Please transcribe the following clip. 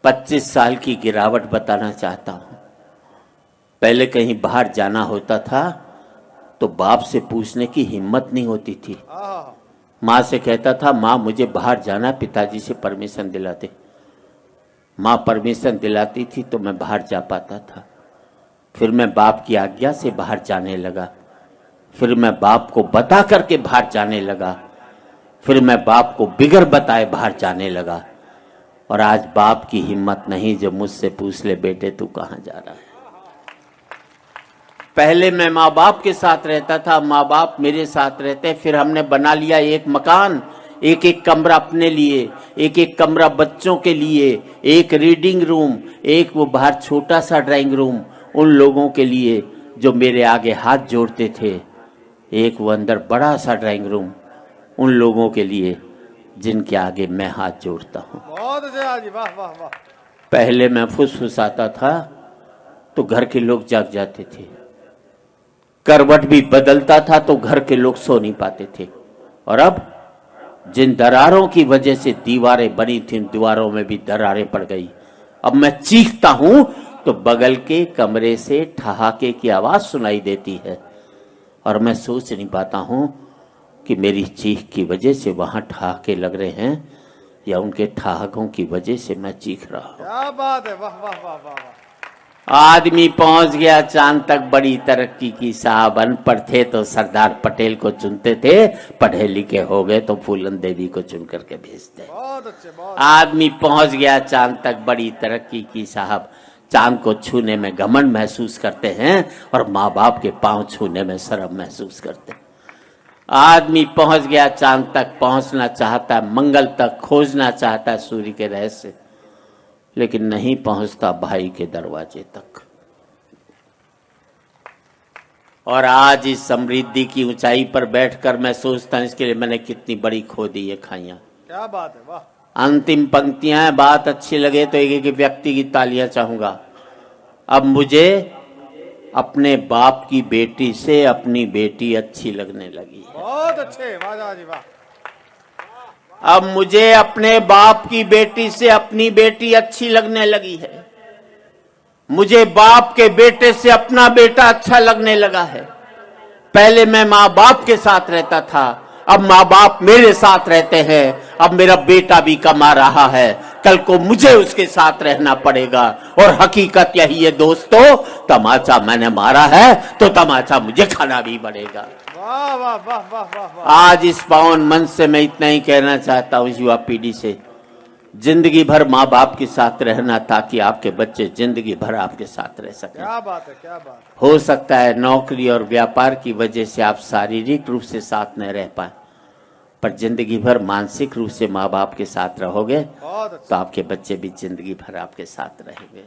25 साल की गिरावट बताना चाहता हूं। पहले कहीं बाहर जाना होता था तो बाप से पूछने की हिम्मत नहीं होती थी। माँ से कहता था माँ मुझे बाहर जाना, पिताजी से परमिशन दिलाते। माँ परमिशन दिलाती थी तो मैं बाहर जा पाता था। फिर मैं बाप की आज्ञा से बाहर जाने लगा। फिर मैं बाप को बता करके बाहर जाने लगा। फिर मैं बाप को बिगर बताए बाहर जाने लगा। और आज बाप की हिम्मत नहीं जो मुझसे पूछ ले बेटे तू कहाँ जा रहा है। पहले मैं माँ बाप के साथ रहता था, माँ बाप मेरे साथ रहते। फिर हमने बना लिया एक मकान, एक एक कमरा अपने लिए, एक एक कमरा बच्चों के लिए, एक रीडिंग रूम, एक वो बाहर छोटा सा ड्राइंग रूम उन लोगों के लिए जो मेरे आगे हाथ जोड़ते थे, एक वो अंदर बड़ा सा ड्राइंग रूम उन लोगों के लिए जिनके आगे मैं हाथ जोड़ता हूँ। बहुत अच्छा जी, वाह वाह वाह। पहले मैं फुसफुसाता था तो घर के लोग जाग जाते थे, करवट भी बदलता था तो घर के लोग सो नहीं पाते थे। और अब जिन दरारों की वजह से दीवारें बनी थी उन दीवारों में भी दरारें पड़ गई। अब मैं चीखता हूं तो बगल के कमरे से ठहाके की आवाज सुनाई देती है और मैं सोच नहीं पाता हूं कि मेरी चीख की वजह से वहां ठहाके लग रहे हैं या उनके ठहाकों की वजह से मैं चीख रहा हूं। क्या बात है, वाह वाह वाह वाह वाह। आदमी पहुंच गया चांद तक, बड़ी तरक्की की साहब। अनपढ़ थे तो सरदार पटेल को चुनते थे, पढ़े लिखे हो गए तो फूलन देवी को चुन करके भेजते। बहुत अच्छे, बहुत आदमी पहुंच गया चांद तक, बड़ी तरक्की की साहब। चांद को छूने में घमंड महसूस करते हैं और माँ बाप के पांव छूने में शर्म महसूस करते हैं। आदमी पहुंच गया चांद तक, पहुंचना चाहता है, मंगल तक खोजना चाहता है सूर्य के रहस्य, लेकिन नहीं पहुंचता भाई के दरवाजे तक। और आज इस समृद्धि की ऊंचाई पर बैठकर मैं सोचता हूं इसके लिए मैंने कितनी बड़ी खो दी ये खाइयां। क्या बात है, वाह। अंतिम पंक्तियां हैं, बात अच्छी लगे तो एक एक व्यक्ति की तालियां चाहूंगा। अब मुझे अपने बाप की बेटी से अपनी बेटी अच्छी लगने लगी है। बहुत अच्छे, वाह जी वाह। अब मुझे अपने बाप की बेटी से अपनी बेटी अच्छी लगने लगी है। मुझे बाप के बेटे से अपना बेटा अच्छा लगने लगा है। पहले मैं माँ बाप के साथ रहता था, अब माँ बाप मेरे साथ रहते हैं। अब मेरा बेटा भी कमा रहा है, कल को मुझे उसके साथ रहना पड़ेगा। और हकीकत यही है दोस्तों, तमाचा मैंने मारा है तो तमाचा मुझे खाना भी पड़ेगा। वाह वाह वाह वाह वाह वाह। आज इस पावन मंच से मैं इतना ही कहना चाहता हूं युवा पीढ़ी से, जिंदगी भर माँ बाप के साथ रहना ताकि आपके बच्चे जिंदगी भर आपके साथ रह सकें। क्या बात है, क्या बात है। हो सकता है नौकरी और व्यापार की वजह से आप शारीरिक रूप से साथ न रह पाए, पर जिंदगी भर मानसिक रूप से माँ बाप के साथ रहोगे बहुत अच्छा। तो आपके बच्चे भी जिंदगी भर आपके साथ रहेंगे।